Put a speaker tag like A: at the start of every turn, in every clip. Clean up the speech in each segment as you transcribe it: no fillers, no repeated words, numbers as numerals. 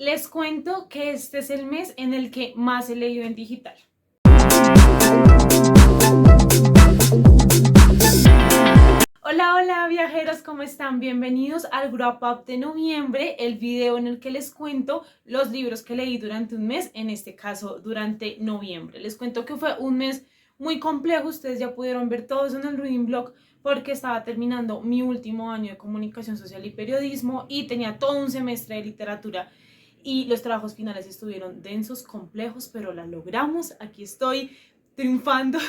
A: Les cuento que este es el mes en el que más he leído en digital. Hola viajeros, ¿cómo están? Bienvenidos al Wrap Up de noviembre, el video en el que les cuento los libros que leí durante un mes, en este caso durante noviembre. Les cuento que fue un mes muy complejo, ustedes ya pudieron ver todo eso en el Reading Blog porque estaba terminando mi último año de comunicación social y periodismo y tenía todo un semestre de literatura y los trabajos finales estuvieron densos, complejos, pero la logramos. Aquí estoy triunfando.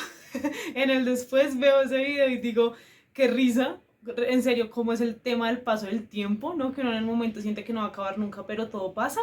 A: En el después veo ese video y digo, qué risa, en serio, cómo es el tema del paso del tiempo, ¿no? Que uno en el momento siente que no va a acabar nunca, pero todo pasa.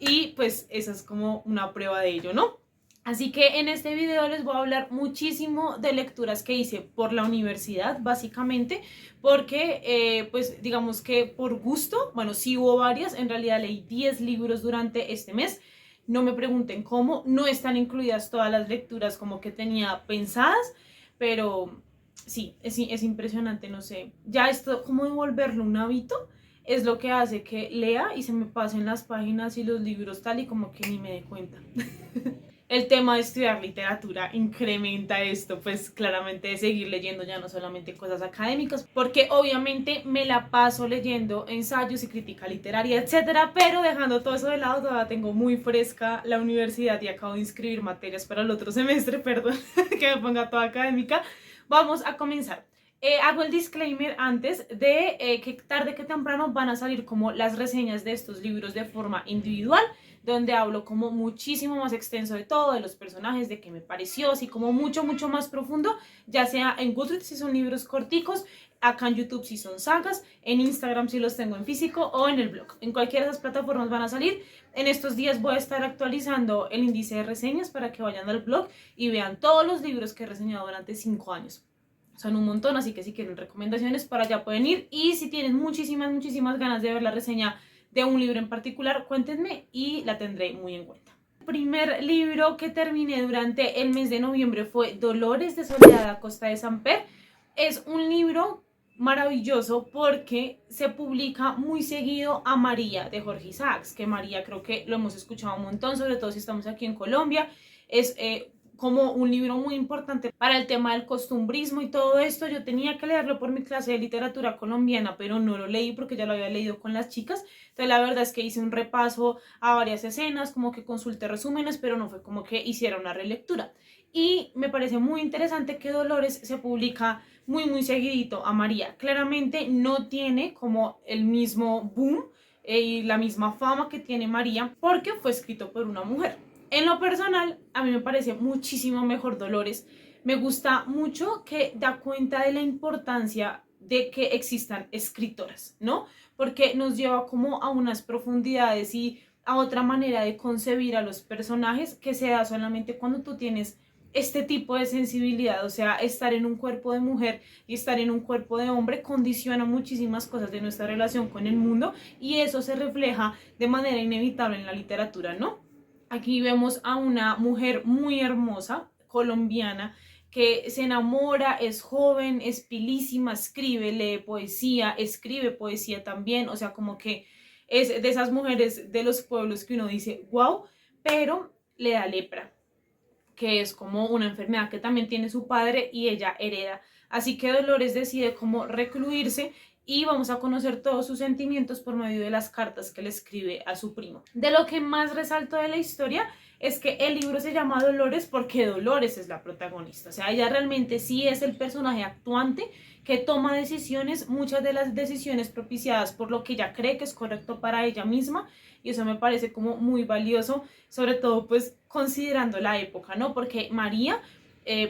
A: Y pues esa es como una prueba de ello, ¿no? Así que en este video les voy a hablar muchísimo de lecturas que hice por la universidad, básicamente, porque pues digamos que por gusto, bueno, sí hubo varias, en realidad leí 10 libros durante este mes. No me pregunten cómo, no están incluidas todas las lecturas como que tenía pensadas, pero sí, es impresionante, no sé. Ya esto, como de volverlo un hábito, es lo que hace que lea y se me pasen las páginas y los libros tal y como que ni me dé cuenta. El tema de estudiar literatura incrementa esto, pues claramente de seguir leyendo ya no solamente cosas académicas, porque obviamente me la paso leyendo ensayos y crítica literaria, etcétera, pero dejando todo eso de lado, todavía tengo muy fresca la universidad y acabo de inscribir materias para el otro semestre, perdón, que me ponga toda académica. Vamos a comenzar. Hago el disclaimer antes de que tarde que temprano van a salir como las reseñas de estos libros de forma individual, donde hablo como muchísimo más extenso de todo, de los personajes, de qué me pareció, así como mucho más profundo, ya sea en Goodreads si son libros corticos, acá en YouTube si son sagas, en Instagram si los tengo en físico o en el blog. En cualquiera de esas plataformas van a salir. En estos días voy a estar actualizando el índice de reseñas para que vayan al blog y vean todos los libros que he reseñado durante 5 años. Son un montón, así que si quieren recomendaciones para allá pueden ir. Y si tienen muchísimas ganas de ver la reseña de un libro en particular, cuéntenme y la tendré muy en cuenta. El primer libro que terminé durante el mes de noviembre fue Dolores de Soledad Acosta de Samper. Es un libro maravilloso porque se publica muy seguido a María de Jorge Isaacs, que María creo que lo hemos escuchado un montón, sobre todo si estamos aquí en Colombia. Es como un libro muy importante para el tema del costumbrismo y todo esto. Yo tenía que leerlo por mi clase de literatura colombiana, pero no lo leí porque ya lo había leído con las chicas. Entonces la verdad es que hice un repaso a varias escenas, como que consulté resúmenes, pero no fue como que hiciera una relectura. Y me parece muy interesante que Dolores se publica muy seguidito a María. Claramente no tiene como el mismo boom y la misma fama que tiene María porque fue escrito por una mujer. En lo personal, a mí me parece muchísimo mejor Dolores. Me gusta mucho que da cuenta de la importancia de que existan escritoras, ¿no? Porque nos lleva como a unas profundidades y a otra manera de concebir a los personajes que se da solamente cuando tú tienes este tipo de sensibilidad. O sea, estar en un cuerpo de mujer y estar en un cuerpo de hombre condiciona muchísimas cosas de nuestra relación con el mundo y eso se refleja de manera inevitable en la literatura, ¿no? Aquí vemos a una mujer muy hermosa, colombiana, que se enamora, es joven, es pilísima, escribe, lee poesía, escribe poesía también, o sea, como que es de esas mujeres de los pueblos que uno dice, wow, pero le da lepra, que es como una enfermedad que también tiene su padre y ella hereda. Así que Dolores decide como recluirse y vamos a conocer todos sus sentimientos por medio de las cartas que le escribe a su primo. De lo que más resalto de la historia es que el libro se llama Dolores porque Dolores es la protagonista. O sea, ella realmente sí es el personaje actuante que toma decisiones, muchas de las decisiones propiciadas por lo que ella cree que es correcto para ella misma, y eso me parece como muy valioso, sobre todo pues considerando la época, ¿no? Porque María,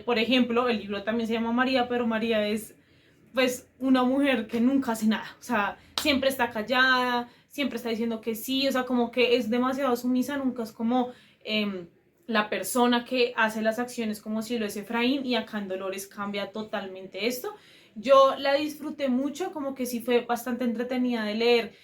A: por ejemplo, el libro también se llama María, pero María es pues una mujer que nunca hace nada, o sea, siempre está callada, siempre está diciendo que sí, o sea, como que es demasiado sumisa, nunca es como la persona que hace las acciones como si lo es Efraín, y acá en Dolores cambia totalmente esto. Yo la disfruté mucho, como que sí fue bastante entretenida de leer,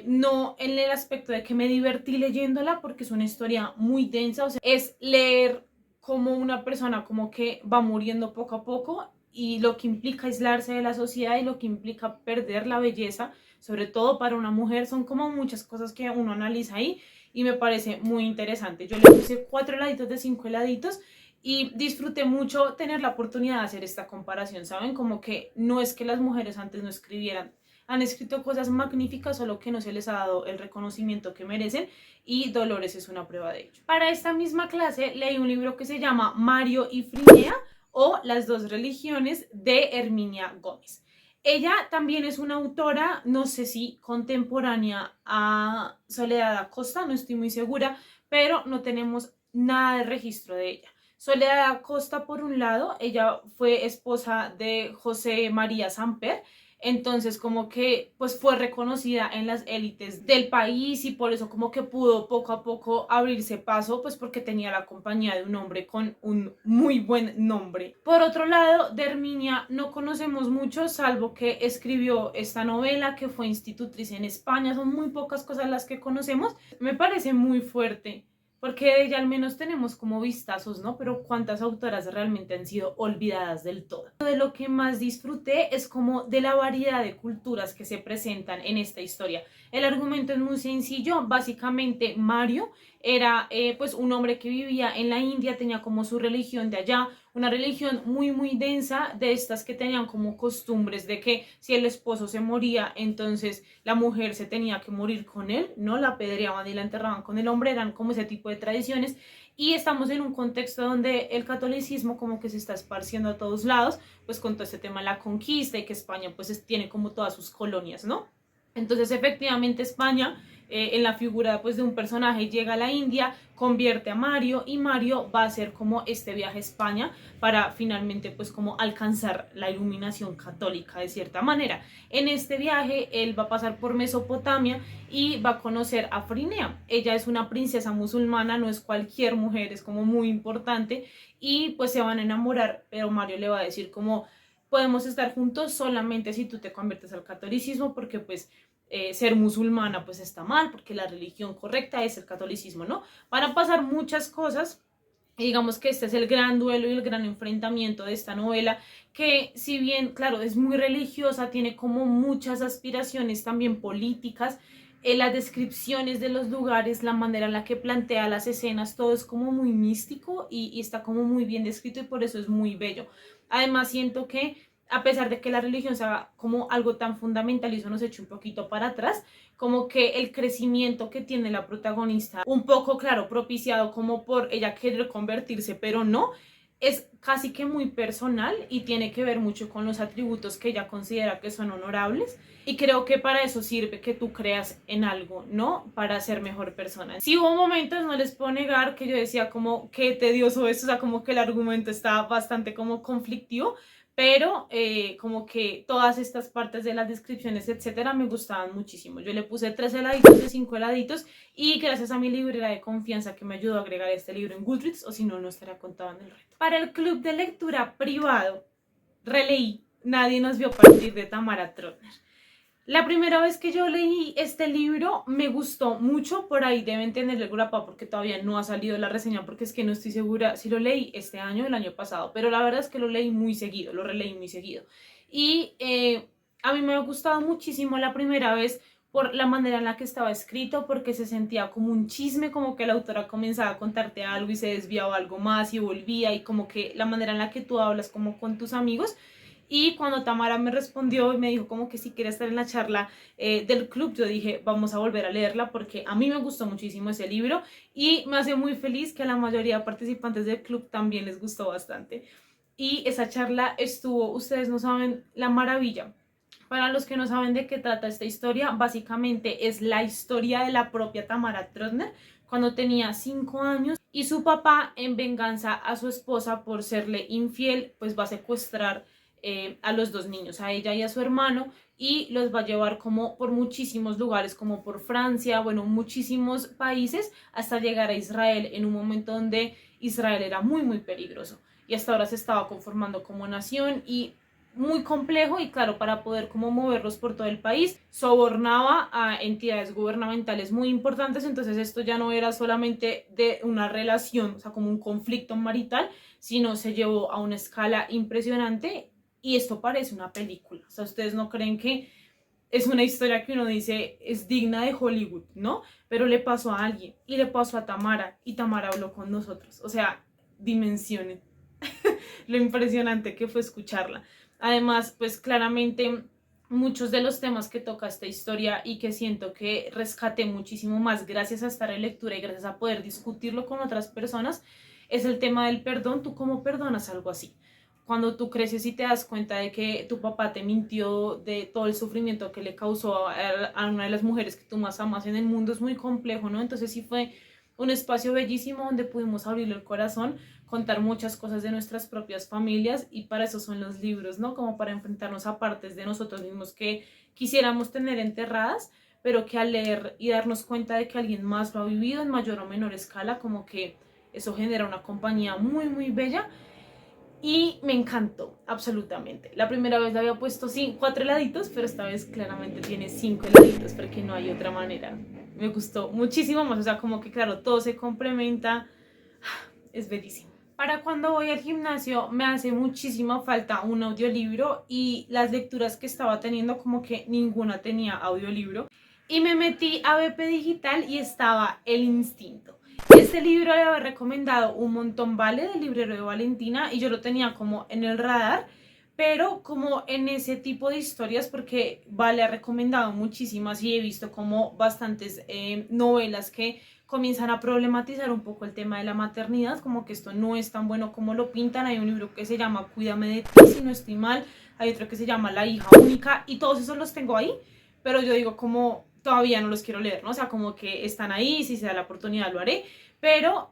A: no en el aspecto de que me divertí leyéndola porque es una historia muy densa, o sea, es leer como una persona como que va muriendo poco a poco y lo que implica aislarse de la sociedad y lo que implica perder la belleza, sobre todo para una mujer, son como muchas cosas que uno analiza ahí y me parece muy interesante. Yo le puse 4 heladitos de 5 heladitos y disfruté mucho tener la oportunidad de hacer esta comparación, ¿saben? Como que no es que las mujeres antes no escribieran, han escrito cosas magníficas, solo que no se les ha dado el reconocimiento que merecen y Dolores es una prueba de ello. Para esta misma clase leí un libro que se llama Mario y Frinea o Las dos religiones de Herminia Gómez. Ella también es una autora, no sé si contemporánea a Soledad Acosta, no estoy muy segura, pero no tenemos nada de registro de ella. Soledad Acosta, por un lado, ella fue esposa de José María Samper, entonces como que pues fue reconocida en las élites del país y por eso como que pudo poco a poco abrirse paso, pues porque tenía la compañía de un hombre con un muy buen nombre. Por otro lado, de Herminia no conocemos mucho, salvo que escribió esta novela, que fue institutriz en España, son muy pocas cosas las que conocemos. Me parece muy fuerte, porque de ella al menos tenemos como vistazos, ¿no? Pero ¿cuántas autoras realmente han sido olvidadas del todo? De lo que más disfruté es como de la variedad de culturas que se presentan en esta historia. El argumento es muy sencillo, básicamente Mario era pues un hombre que vivía en la India, tenía como su religión de allá, una religión muy densa, de estas que tenían como costumbres de que si el esposo se moría, entonces la mujer se tenía que morir con él, ¿no? La apedreaban y la enterraban con el hombre, eran como ese tipo de tradiciones. Y estamos en un contexto donde el catolicismo como que se está esparciendo a todos lados, pues con todo este tema de la conquista y que España pues tiene como todas sus colonias, ¿no? Entonces efectivamente España en la figura pues de un personaje llega a la India, convierte a Mario y Mario va a hacer como este viaje a España para finalmente pues como alcanzar la iluminación católica de cierta manera. En este viaje él va a pasar por Mesopotamia y va a conocer a Frinea. Ella es una princesa musulmana, no es cualquier mujer, es como muy importante y pues se van a enamorar, pero Mario le va a decir como podemos estar juntos solamente si tú te conviertes al catolicismo porque pues ser musulmana pues está mal porque la religión correcta es el catolicismo, ¿no? Van a pasar muchas cosas y digamos que este es el gran duelo y el gran enfrentamiento de esta novela que si bien, claro, es muy religiosa, tiene como muchas aspiraciones también políticas, las descripciones de los lugares, la manera en la que plantea las escenas, todo es como muy místico y está como muy bien descrito y por eso es muy bello. Además siento que a pesar de que la religión sea como algo tan fundamental y eso nos echa un poquito para atrás, como que el crecimiento que tiene la protagonista, un poco, claro, propiciado como por ella querer convertirse, pero no, es casi que muy personal y tiene que ver mucho con los atributos que ella considera que son honorables y creo que para eso sirve que tú creas en algo, ¿no? Para ser mejor persona. Sí hubo momentos, no les puedo negar, que yo decía como qué tedioso esto, o sea, como que el argumento está bastante como conflictivo, pero como que todas estas partes de las descripciones, etcétera, me gustaban muchísimo. Yo le puse 3 heladitos de 5 heladitos y gracias a mi librera de confianza que me ayudó a agregar este libro en Goodreads, o si no, no estaría contado en el reto. Para el club de lectura privado, releí Nadie nos vio partir de Tamara Trotner. La primera vez que yo leí este libro me gustó mucho, por ahí deben tener el grapa porque todavía no ha salido la reseña porque es que no estoy segura si lo leí este año o el año pasado, pero la verdad es que lo leí muy seguido, lo releí muy seguido. Y a mí me ha gustado muchísimo la primera vez por la manera en la que estaba escrito, porque se sentía como un chisme, como que la autora comenzaba a contarte algo y se desviaba algo más y volvía y como que la manera en la que tú hablas como con tus amigos. Y cuando Tamara me respondió y me dijo como que si quiere estar en la charla del club, yo dije, vamos a volver a leerla porque a mí me gustó muchísimo ese libro y me hace muy feliz que a la mayoría de participantes del club también les gustó bastante. Y esa charla estuvo, ustedes no saben la maravilla. Para los que no saben de qué trata esta historia, básicamente es la historia de la propia Tamara Trotner cuando tenía 5 años y su papá, en venganza a su esposa por serle infiel, pues va a secuestrar a los 2 niños, a ella y a su hermano, y los va a llevar como por muchísimos lugares, como por Francia, bueno, muchísimos países, hasta llegar a Israel en un momento donde Israel era muy peligroso y hasta ahora se estaba conformando como nación y muy complejo y claro, para poder como moverlos por todo el país, sobornaba a entidades gubernamentales muy importantes, entonces esto ya no era solamente de una relación, o sea, como un conflicto marital, sino se llevó a una escala impresionante y esto parece una película, o sea, ustedes no creen que es una historia que uno dice es digna de Hollywood, ¿no? Pero le pasó a alguien y le pasó a Tamara y Tamara habló con nosotros. O sea, dimensiones lo impresionante que fue escucharla. Además, pues claramente muchos de los temas que toca esta historia y que siento que rescaté muchísimo más gracias a estar en lectura y gracias a poder discutirlo con otras personas es el tema del perdón. ¿Tú cómo perdonas algo así? Cuando tú creces y te das cuenta de que tu papá te mintió, de todo el sufrimiento que le causó a una de las mujeres que tú más amas en el mundo, es muy complejo, ¿no? Entonces sí fue un espacio bellísimo donde pudimos abrirle el corazón, contar muchas cosas de nuestras propias familias, y para eso son los libros, ¿no? Como para enfrentarnos a partes de nosotros mismos que quisiéramos tener enterradas, pero que al leer y darnos cuenta de que alguien más lo ha vivido en mayor o menor escala, como que eso genera una compañía muy, muy bella. Y me encantó, absolutamente. La primera vez le había puesto 4 heladitos, pero esta vez claramente tiene 5 heladitos porque no hay otra manera. Me gustó muchísimo más, o sea, como que claro, todo se complementa. Es bellísimo. Para cuando voy al gimnasio me hace muchísima falta un audiolibro, y las lecturas que estaba teniendo como que ninguna tenía audiolibro. Y me metí a BP Digital y estaba El Instinto. Este libro le había recomendado un montón, ¿vale? Del librero de Valentina, y yo lo tenía como en el radar, pero como en ese tipo de historias, porque Vale ha recomendado muchísimas y he visto como bastantes novelas que comienzan a problematizar un poco el tema de la maternidad, como que esto no es tan bueno como lo pintan. Hay un libro que se llama Cuídame de ti, si no estoy mal, hay otro que se llama La hija única, y todos esos los tengo ahí, pero yo digo como todavía no los quiero leer, ¿no? O sea, como que están ahí, si se da la oportunidad lo haré, pero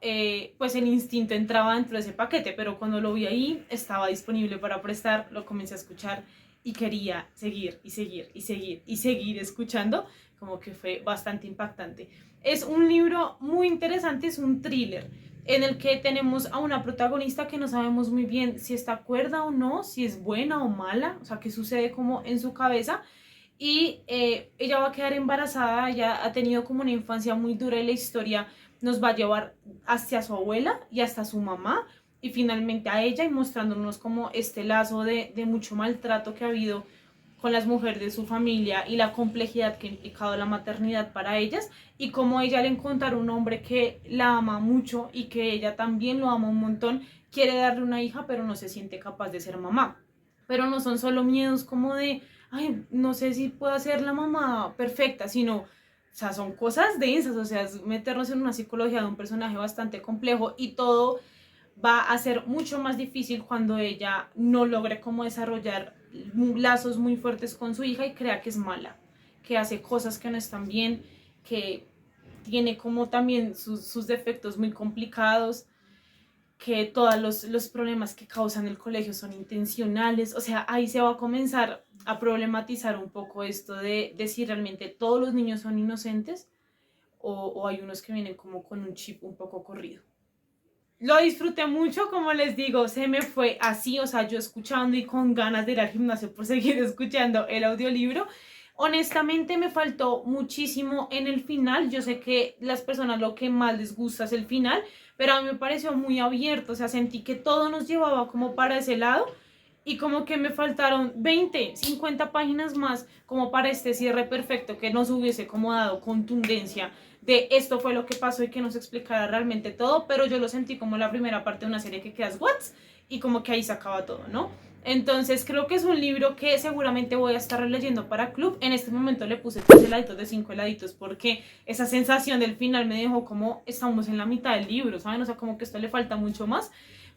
A: pues El Instinto entraba dentro de ese paquete, pero cuando lo vi ahí estaba disponible para prestar, lo comencé a escuchar y quería seguir y seguir y seguir y seguir escuchando, como que fue bastante impactante. Es un libro muy interesante, es un thriller en el que tenemos a una protagonista que no sabemos muy bien si está cuerda o no, si es buena o mala, o sea, qué sucede como en su cabeza. Y ella va a quedar embarazada, ella ha tenido como una infancia muy dura, y la historia nos va a llevar hacia su abuela y hasta su mamá y finalmente a ella, y mostrándonos como este lazo de mucho maltrato que ha habido con las mujeres de su familia y la complejidad que ha implicado la maternidad para ellas, y cómo ella, al encontrar un hombre que la ama mucho y que ella también lo ama un montón, quiere darle una hija pero no se siente capaz de ser mamá. Pero no son solo miedos como de, ay, no sé si puedo ser la mamá perfecta, sino, o sea, son cosas densas, o sea, es meternos en una psicología de un personaje bastante complejo, y todo va a ser mucho más difícil cuando ella no logre como desarrollar lazos muy fuertes con su hija y crea que es mala, que hace cosas que no están bien, que tiene como también sus defectos muy complicados, que todos los problemas que causan el colegio son intencionales. O sea, ahí se va a comenzar a problematizar un poco esto de si realmente todos los niños son inocentes, o hay unos que vienen como con un chip un poco corrido. Lo disfruté mucho, como les digo, se me fue así, o sea, yo escuchando y con ganas de ir al gimnasio por seguir escuchando el audiolibro. Honestamente me faltó muchísimo en el final. Yo sé que las personas lo que más les gusta es el final, pero a mí me pareció muy abierto, o sea, sentí que todo nos llevaba como para ese lado, y como que me faltaron 20, 50 páginas más como para este cierre perfecto que nos hubiese como dado contundencia de esto fue lo que pasó y que nos explicara realmente todo, pero yo lo sentí como la primera parte de una serie que quedas what, y como que ahí se acaba todo, ¿no? Entonces creo que es un libro que seguramente voy a estar releyendo para club. En este momento le puse 3 heladitos de 5 heladitos porque esa sensación del final me dejó como estamos en la mitad del libro, ¿saben? O sea, como que esto le falta mucho más,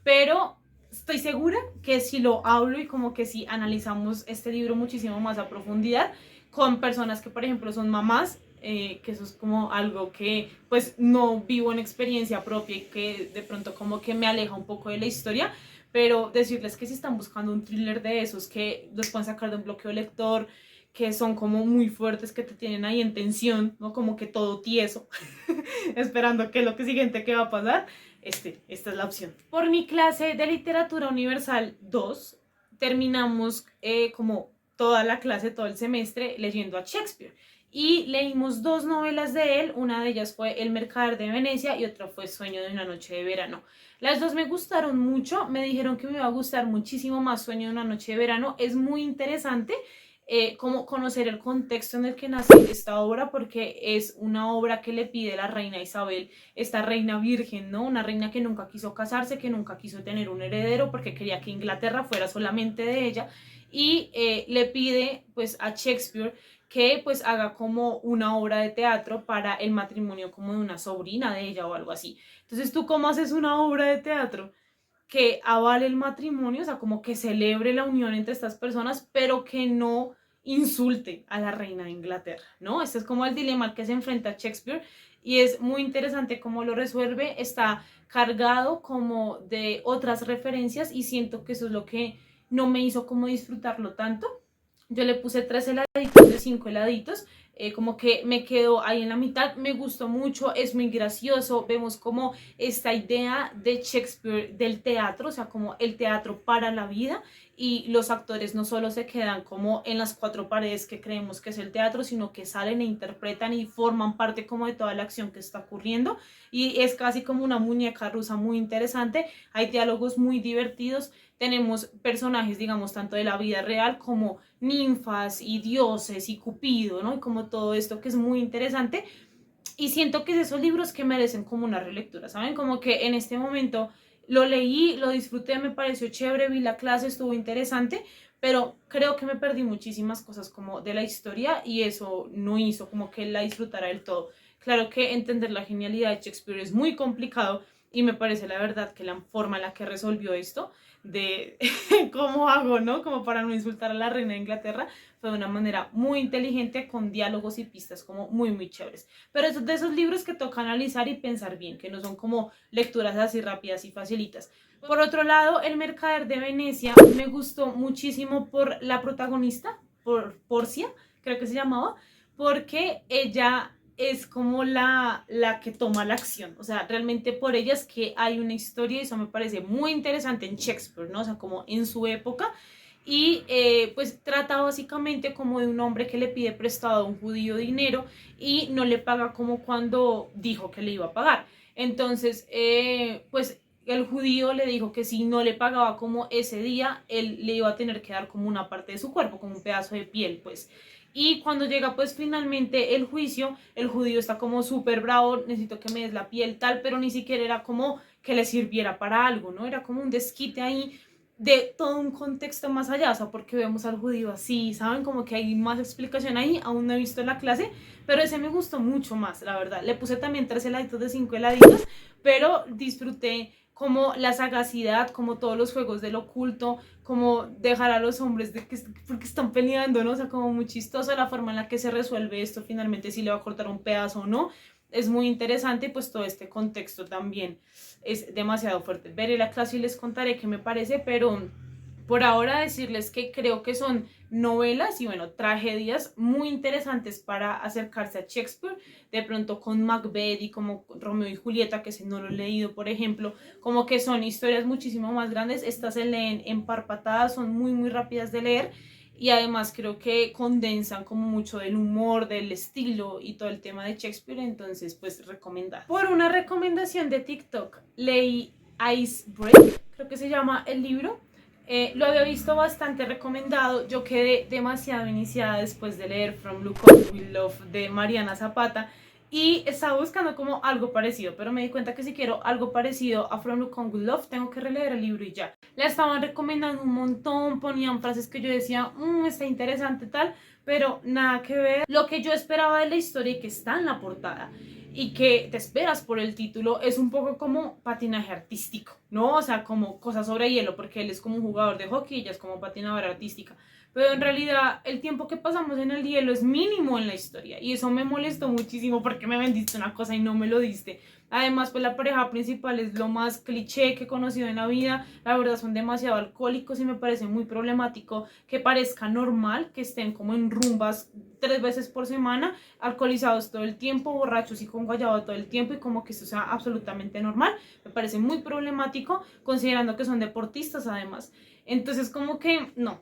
A: pero estoy segura que si lo hablo y como que si analizamos este libro muchísimo más a profundidad con personas que por ejemplo son mamás, que eso es como algo que pues no vivo en experiencia propia y que de pronto como que me aleja un poco de la historia, pero decirles que si están buscando un thriller de esos que los pueden sacar de un bloqueo lector, que son como muy fuertes, que te tienen ahí en tensión, ¿no? Como que todo tieso, esperando que lo que siguiente que va a pasar, esta es la opción. Por mi clase de Literatura Universal 2, terminamos como toda la clase, todo el semestre, leyendo a Shakespeare. Y leímos 2 novelas de él, una de ellas fue El Mercader de Venecia y otra fue Sueño de una noche de verano. Las dos me gustaron mucho, me dijeron que me iba a gustar muchísimo más Sueño de una noche de verano, es muy interesante. como conocer el contexto en el que nace esta obra, porque es una obra que le pide la reina Isabel, esta reina virgen, ¿no? Una reina que nunca quiso casarse, que nunca quiso tener un heredero, porque quería que Inglaterra fuera solamente de ella, y le pide pues a Shakespeare que pues haga como una obra de teatro para el matrimonio como de una sobrina de ella o algo así. Entonces, ¿tú cómo haces una obra de teatro que avale el matrimonio, o sea, como que celebre la unión entre estas personas, pero que no insulte a la reina de Inglaterra, ¿no? Este es como el dilema al que se enfrenta Shakespeare y es muy interesante cómo lo resuelve, está cargado como de otras referencias y siento que eso es lo que no me hizo como disfrutarlo tanto. Yo le puse 3 heladitos de 5 heladitos, como que me quedo ahí en la mitad, me gustó mucho, es muy gracioso, vemos como esta idea de Shakespeare del teatro, o sea, como el teatro para la vida, y los actores no solo se quedan como en las 4 paredes que creemos que es el teatro, sino que salen e interpretan y forman parte como de toda la acción que está ocurriendo, y es casi como una muñeca rusa muy interesante, hay diálogos muy divertidos, tenemos personajes, digamos, tanto de la vida real como ninfas y dioses y Cupido, ¿no? Y como todo esto que es muy interesante. Y siento que es esos libros que merecen como una relectura, ¿saben? Como que en este momento lo leí, lo disfruté, me pareció chévere, vi la clase, estuvo interesante, pero creo que me perdí muchísimas cosas como de la historia y eso no hizo como que la disfrutara del todo. Claro que entender la genialidad de Shakespeare es muy complicado y me parece la verdad que la forma en la que resolvió esto de cómo hago, ¿no? Como para no insultar a la reina de Inglaterra, fue de una manera muy inteligente con diálogos y pistas como muy, muy chéveres. Pero es de esos libros que toca analizar y pensar bien, que no son como lecturas así rápidas y facilitas. Por otro lado, El Mercader de Venecia me gustó muchísimo por la protagonista, por Porcia, creo que se llamaba, porque ella es como la que toma la acción. O sea, realmente por ella es que hay una historia y eso me parece muy interesante en Shakespeare, ¿no? O sea, como en su época. Y pues trata básicamente como de un hombre que le pide prestado a un judío dinero y no le paga como cuando dijo que le iba a pagar. Entonces, pues el judío le dijo que si no le pagaba como ese día, él le iba a tener que dar como una parte de su cuerpo, como un pedazo de piel, pues. Y cuando llega pues finalmente el juicio, el judío está como súper bravo, necesito que me des la piel tal, pero ni siquiera era como que le sirviera para algo, ¿no? Era como un desquite ahí de todo un contexto más allá, o sea, porque vemos al judío así, ¿saben? Como que hay más explicación ahí, aún no he visto la clase, pero ese me gustó mucho más, la verdad. Le puse también 3 heladitos de 5 heladitos, pero disfruté como la sagacidad, como todos los juegos del oculto, como dejar a los hombres de que porque están peleando, ¿no? O sea, como muy chistosa la forma en la que se resuelve esto, finalmente si le va a cortar un pedazo o no. Es muy interesante, pues todo este contexto también es demasiado fuerte. Veré la clase y les contaré qué me parece, pero por ahora decirles que creo que son novelas y bueno, tragedias muy interesantes para acercarse a Shakespeare, de pronto con Macbeth y como Romeo y Julieta, que si no lo he leído, por ejemplo, como que son historias muchísimo más grandes, estas se leen en parpatadas, son muy muy rápidas de leer y además creo que condensan como mucho del humor, del estilo y todo el tema de Shakespeare, entonces pues recomendar. Por una recomendación de TikTok leí Icebreak, creo que se llama el libro. Lo había visto bastante recomendado, yo quedé demasiado iniciada después de leer From Look Up With Love de Mariana Zapata y estaba buscando como algo parecido, pero me di cuenta que si quiero algo parecido a From Look Up With Love tengo que releer el libro y ya. La estaban recomendando un montón, ponían frases que yo decía, está interesante tal, pero nada que ver. Lo que yo esperaba de la historia y que está en la portada y que te esperas por el título es un poco como patinaje artístico, ¿no? O sea, como cosas sobre hielo, porque él es como un jugador de hockey y ella es como patinadora artística. Pero en realidad el tiempo que pasamos en el hielo es mínimo en la historia y eso me molestó muchísimo porque me vendiste una cosa y no me lo diste. Además, pues la pareja principal es lo más cliché que he conocido en la vida. La verdad son demasiado alcohólicos y me parece muy problemático que parezca normal que estén como en rumbas 3 veces por semana, alcoholizados todo el tiempo, borrachos y con guayabo todo el tiempo y como que eso sea absolutamente normal. Me parece muy problemático considerando que son deportistas además. Entonces como que no.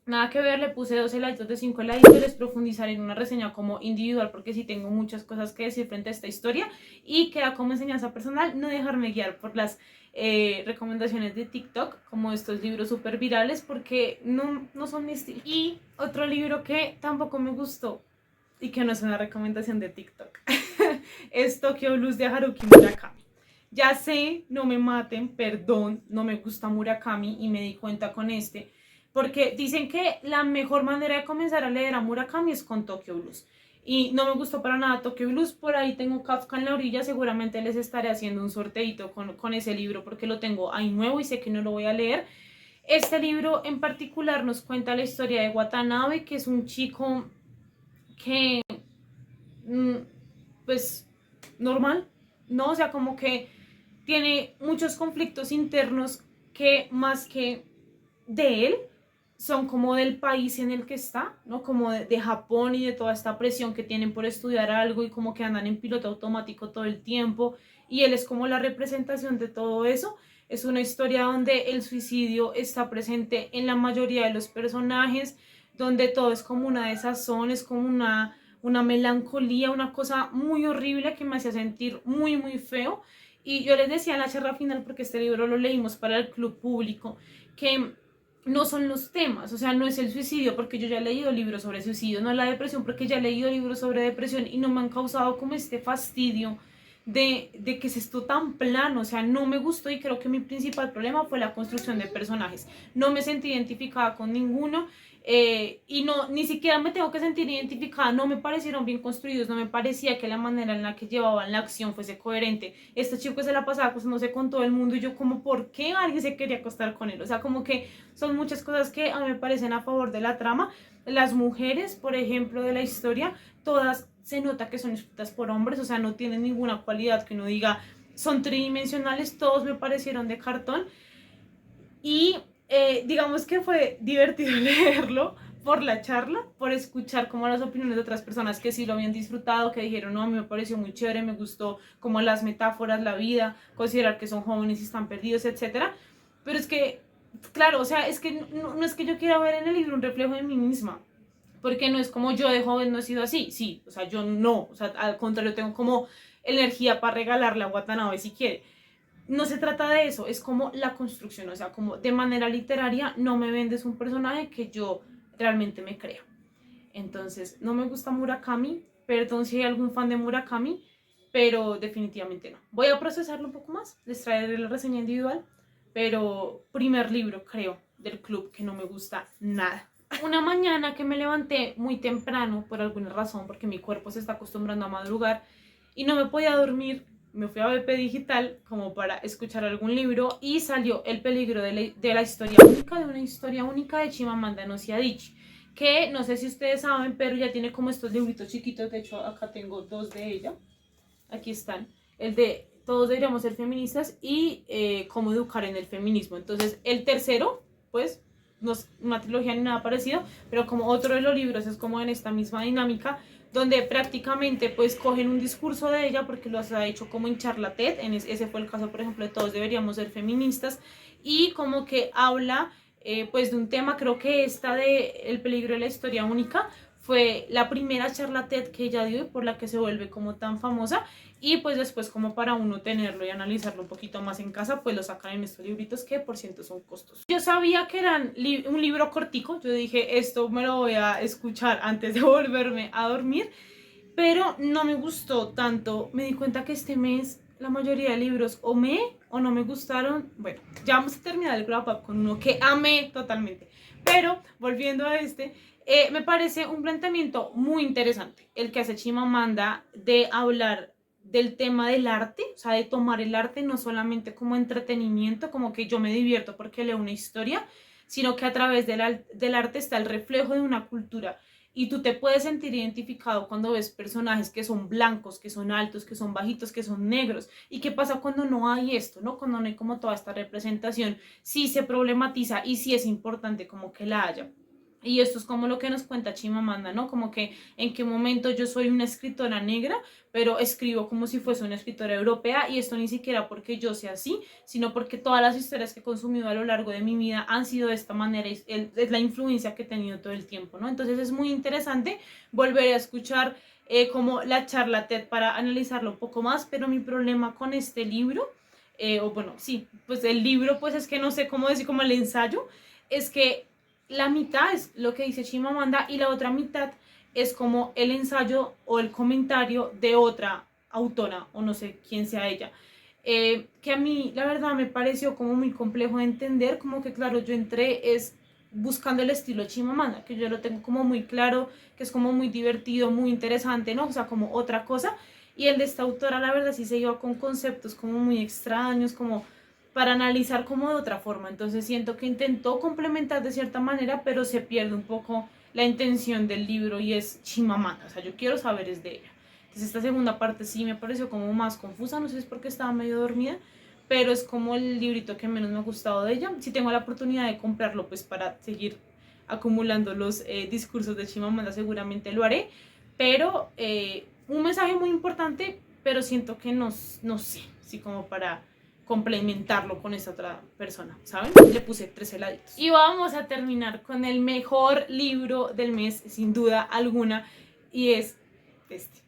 A: Nada que ver, le puse 12 likes de 5 likes, les profundizaré en una reseña como individual porque sí tengo muchas cosas que decir frente a esta historia y queda como enseñanza personal no dejarme guiar por las recomendaciones de TikTok como estos libros súper virales porque no son mi estilo. Y otro libro que tampoco me gustó y que no es una recomendación de TikTok es Tokyo Blues de Haruki Murakami. Ya sé, no me maten, perdón, no me gusta Murakami y me di cuenta con este, porque dicen que la mejor manera de comenzar a leer a Murakami es con Tokyo Blues. Y no me gustó para nada Tokyo Blues, por ahí tengo Kafka en la orilla, seguramente les estaré haciendo un sorteito con ese libro porque lo tengo ahí nuevo y sé que no lo voy a leer. Este libro en particular nos cuenta la historia de Watanabe, que es un chico que, pues, normal, ¿no? O sea, como que tiene muchos conflictos internos que más que de él, son como del país en el que está, ¿no? Como de Japón y de toda esta presión que tienen por estudiar algo y como que andan en piloto automático todo el tiempo y él es como la representación de todo eso. Es una historia donde el suicidio está presente en la mayoría de los personajes, donde todo es como una desazón, es como una melancolía, una cosa muy horrible que me hacía sentir muy, muy feo. Y yo les decía en la charla final, porque este libro lo leímos para el club público, que no son los temas, o sea, no es el suicidio, porque yo ya he leído libros sobre suicidio, no es la depresión, porque ya he leído libros sobre depresión y no me han causado como este fastidio de que es esto tan plano, o sea, no me gustó y creo que mi principal problema fue la construcción de personajes. No me sentí identificada con ninguno y no, ni siquiera me tengo que sentir identificada, no me parecieron bien construidos, no me parecía que la manera en la que llevaban la acción fuese coherente. Este chico se la pasaba acostándose con todo el mundo y yo como, ¿por qué alguien se quería acostar con él? O sea, como que son muchas cosas que a mí me parecen a favor de la trama. Las mujeres, por ejemplo, de la historia, todas se nota que son escritas por hombres, o sea, no tienen ninguna cualidad que uno diga son tridimensionales, todos me parecieron de cartón y digamos que fue divertido leerlo por la charla, por escuchar como las opiniones de otras personas que sí lo habían disfrutado, que dijeron, no, a mí me pareció muy chévere, me gustó como las metáforas, la vida, considerar que son jóvenes y están perdidos, etcétera. Pero es que, claro, o sea, es que no es que yo quiera ver en el libro un reflejo de mí misma, porque no es como yo de joven no he sido así, sí, o sea, yo no, o sea, al contrario, tengo como energía para regalarle a Watanabe si quiere. No se trata de eso, es como la construcción, o sea, como de manera literaria no me vendes un personaje que yo realmente me crea. Entonces, no me gusta Murakami, perdón si hay algún fan de Murakami, pero definitivamente no. Voy a procesarlo un poco más, les traeré la reseña individual, pero primer libro, creo, del club que no me gusta nada. Una mañana que me levanté muy temprano, por alguna razón, porque mi cuerpo se está acostumbrando a madrugar y no me podía dormir, me fui a BP Digital como para escuchar algún libro y salió El peligro de la historia única, de una historia única de Chimamanda Ngozi Adichie, que no sé si ustedes saben, pero ya tiene como estos libritos chiquitos, de hecho acá tengo dos de ella, aquí están, el de Todos deberíamos ser feministas y Cómo educar en el feminismo. Entonces el tercero, pues, no es una trilogía ni nada parecido, pero como otro de los libros es como en esta misma dinámica, donde prácticamente pues cogen un discurso de ella porque lo ha hecho como en charla TED, ese fue el caso por ejemplo de Todos deberíamos ser feministas, y como que habla pues de un tema, creo que esta de El peligro de la historia única fue la primera charla TED que ella dio y por la que se vuelve como tan famosa, y pues después como para uno tenerlo y analizarlo un poquito más en casa, pues lo sacan en estos libritos que por ciento son costosos. Yo sabía que eran un libro cortico, yo dije esto me lo voy a escuchar antes de volverme a dormir, pero no me gustó tanto. Me di cuenta que este mes la mayoría de libros o no me gustaron. Bueno, ya vamos a terminar el wrap up con uno que amé totalmente. Pero volviendo a este, me parece un planteamiento muy interesante el que hace Chimamanda de hablar del tema del arte, o sea, de tomar el arte no solamente como entretenimiento, como que yo me divierto porque leo una historia, sino que a través del arte está el reflejo de una cultura y tú te puedes sentir identificado cuando ves personajes que son blancos, que son altos, que son bajitos, que son negros. ¿Y qué pasa cuando no hay esto, no? Cuando no hay como toda esta representación, sí se problematiza y sí es importante como que la haya. Y esto es como lo que nos cuenta Chimamanda, ¿no? Como que en qué momento yo soy una escritora negra, pero escribo como si fuese una escritora europea, y esto ni siquiera porque yo sea así, sino porque todas las historias que he consumido a lo largo de mi vida han sido de esta manera, y es la influencia que he tenido todo el tiempo, ¿no? Entonces es muy interesante volver a escuchar como la charla TED para analizarlo un poco más, pero mi problema con este libro, o bueno, sí, pues el libro, pues es que no sé cómo decir, como el ensayo, es que la mitad es lo que dice Chimamanda y la otra mitad es como el ensayo o el comentario de otra autora, o no sé quién sea ella. Que a mí la verdad me pareció como muy complejo de entender, como que claro, yo entré es buscando el estilo Chimamanda, que yo lo tengo como muy claro, que es como muy divertido, muy interesante, ¿no? O sea, como otra cosa. Y el de esta autora, la verdad, sí se iba con conceptos como muy extraños, como para analizar como de otra forma. Entonces siento que intentó complementar de cierta manera, pero se pierde un poco la intención del libro y es Chimamanda. O sea, yo quiero saber es de ella. Entonces esta segunda parte sí me pareció como más confusa, no sé si es porque estaba medio dormida, pero es como el librito que menos me ha gustado de ella. Si tengo la oportunidad de comprarlo, pues para seguir acumulando los discursos de Chimamanda, seguramente lo haré, pero un mensaje muy importante, pero siento que no sé, así como para complementarlo con esa otra persona, ¿saben? Le puse 3 heladitos. Y vamos a terminar con el mejor libro del mes, sin duda alguna, y es este.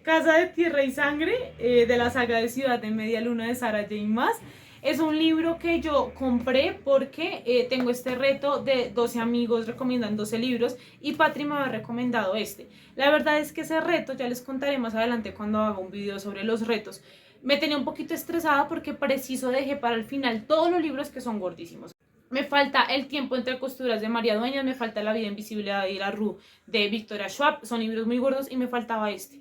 A: Casa de Tierra y Sangre, de la saga de Ciudad de Media Luna de Sarah J. Maas. Es un libro que yo compré porque tengo este reto de 12 amigos recomiendan 12 libros y Patri me había recomendado este. La verdad es que ese reto, ya les contaré más adelante cuando haga un video sobre los retos, me tenía un poquito estresada porque preciso dejé para el final todos los libros que son gordísimos. Me falta El tiempo entre costuras de María Dueñas, me falta La vida invisible de Adela Rue de Victoria Schwab, son libros muy gordos y me faltaba este.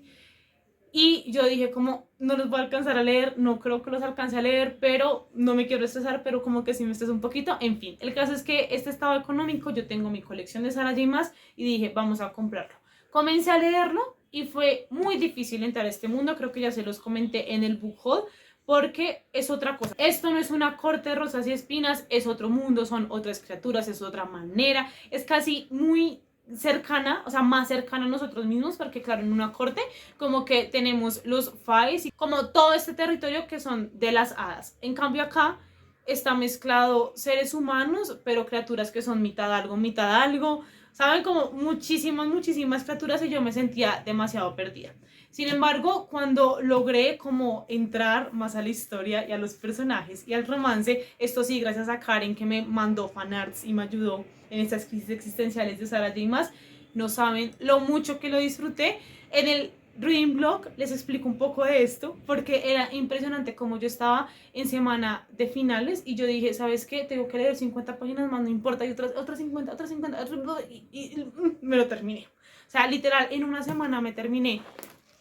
A: Y yo dije como, no los voy a alcanzar a leer, no creo que los alcance a leer, pero no me quiero estresar, pero como que sí me estreso un poquito. En fin, el caso es que este estado económico, yo tengo mi colección de Sarah J. Maas y dije, vamos a comprarlo. Comencé a leerlo y fue muy difícil entrar a este mundo, creo que ya se los comenté en el book haul, porque es otra cosa. Esto no es una corte de rosas y espinas, es otro mundo, son otras criaturas, es otra manera, es casi muy cercana, o sea, más cercana a nosotros mismos, porque claro, en una corte como que tenemos los faes y como todo este territorio que son de las hadas. En cambio acá está mezclado seres humanos, pero criaturas que son mitad algo, saben, como muchísimas criaturas, y yo me sentía demasiado perdida. Sin embargo, cuando logré como entrar más a la historia y a los personajes y al romance, esto sí, gracias a Karen que me mandó fanarts y me ayudó en estas crisis existenciales de Sarah J. Maas, no saben lo mucho que lo disfruté. En el Reading Blog les explico un poco de esto, porque era impresionante como yo estaba en semana de finales y yo dije, ¿sabes qué? Tengo que leer 50 páginas más, no importa, y otras 50, y me lo terminé. O sea, literal, en una semana me terminé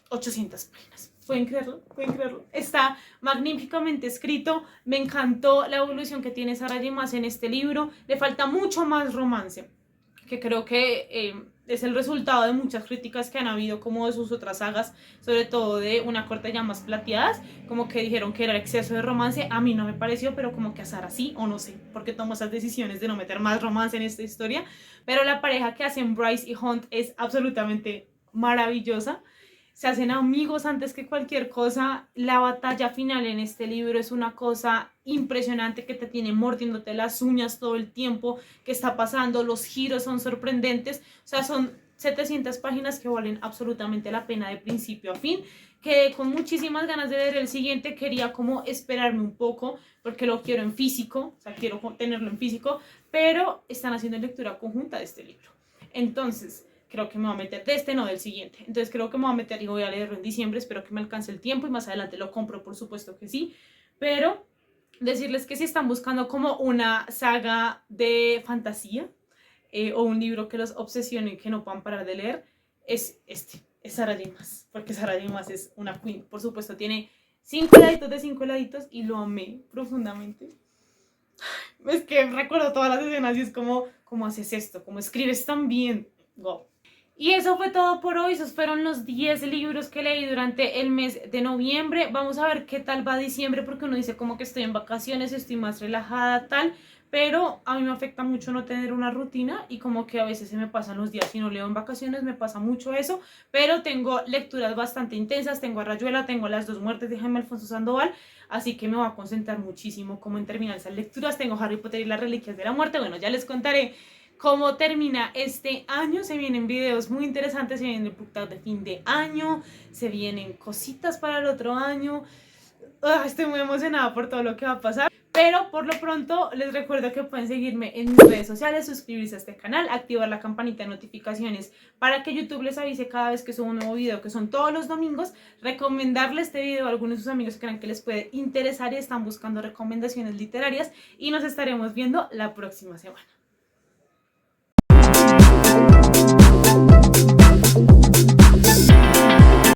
A: 800 páginas. ¿Pueden creerlo? ¿Pueden creerlo? Está magníficamente escrito. Me encantó la evolución que tiene Sarah J. Maas en este libro. Le falta mucho más romance, que creo que es el resultado de muchas críticas que han habido como de sus otras sagas, sobre todo de Una corte de llamas plateadas, como que dijeron que era exceso de romance. A mí no me pareció, pero como que a Sarah sí, o no sé por qué tomó esas decisiones de no meter más romance en esta historia. Pero la pareja que hacen Bryce y Hunt es absolutamente maravillosa. Se hacen amigos antes que cualquier cosa. La batalla final en este libro es una cosa impresionante que te tiene mordiéndote las uñas todo el tiempo que está pasando. Los giros son sorprendentes. O sea, son 700 páginas que valen absolutamente la pena de principio a fin. Quedé con muchísimas ganas de leer el siguiente. Quería como esperarme un poco porque lo quiero en físico. O sea, quiero tenerlo en físico. Pero están haciendo lectura conjunta de este libro. Entonces, creo que me voy a meter de este, no del siguiente. Entonces creo que me voy a meter y voy a leerlo en diciembre. Espero que me alcance el tiempo y más adelante lo compro, por supuesto que sí. Pero decirles que si están buscando como una saga de fantasía o un libro que los obsesione y que no puedan parar de leer, es este. Es Sarah J. Maas, porque Sarah J. Maas es una queen. Por supuesto, tiene 5 heladitos de 5 heladitos y lo amé profundamente. Es que recuerdo todas las escenas y es como, ¿cómo haces esto? ¿Cómo escribes tan bien? Wow. Y eso fue todo por hoy. Esos fueron los 10 libros que leí durante el mes de noviembre. Vamos a ver qué tal va diciembre, porque uno dice como que estoy en vacaciones, estoy más relajada, tal. pero a mí me afecta mucho no tener una rutina y como que a veces se me pasan los días. Si no leo en vacaciones me pasa mucho eso, pero tengo lecturas bastante intensas, tengo a Rayuela, tengo Las dos muertes de Jaime Alfonso Sandoval, así que me voy a concentrar muchísimo como en terminar esas lecturas. Tengo Harry Potter y las Reliquias de la Muerte, bueno, ya les contaré cómo termina este año. Se vienen videos muy interesantes, se viene el book tag de fin de año, se vienen cositas para el otro año. Estoy muy emocionada por todo lo que va a pasar. Pero por lo pronto les recuerdo que pueden seguirme en mis redes sociales, suscribirse a este canal, activar la campanita de notificaciones para que YouTube les avise cada vez que subo un nuevo video, que son todos los domingos. Recomendarle este video a algunos de sus amigos que crean que les puede interesar y están buscando recomendaciones literarias. Y nos estaremos viendo la próxima semana.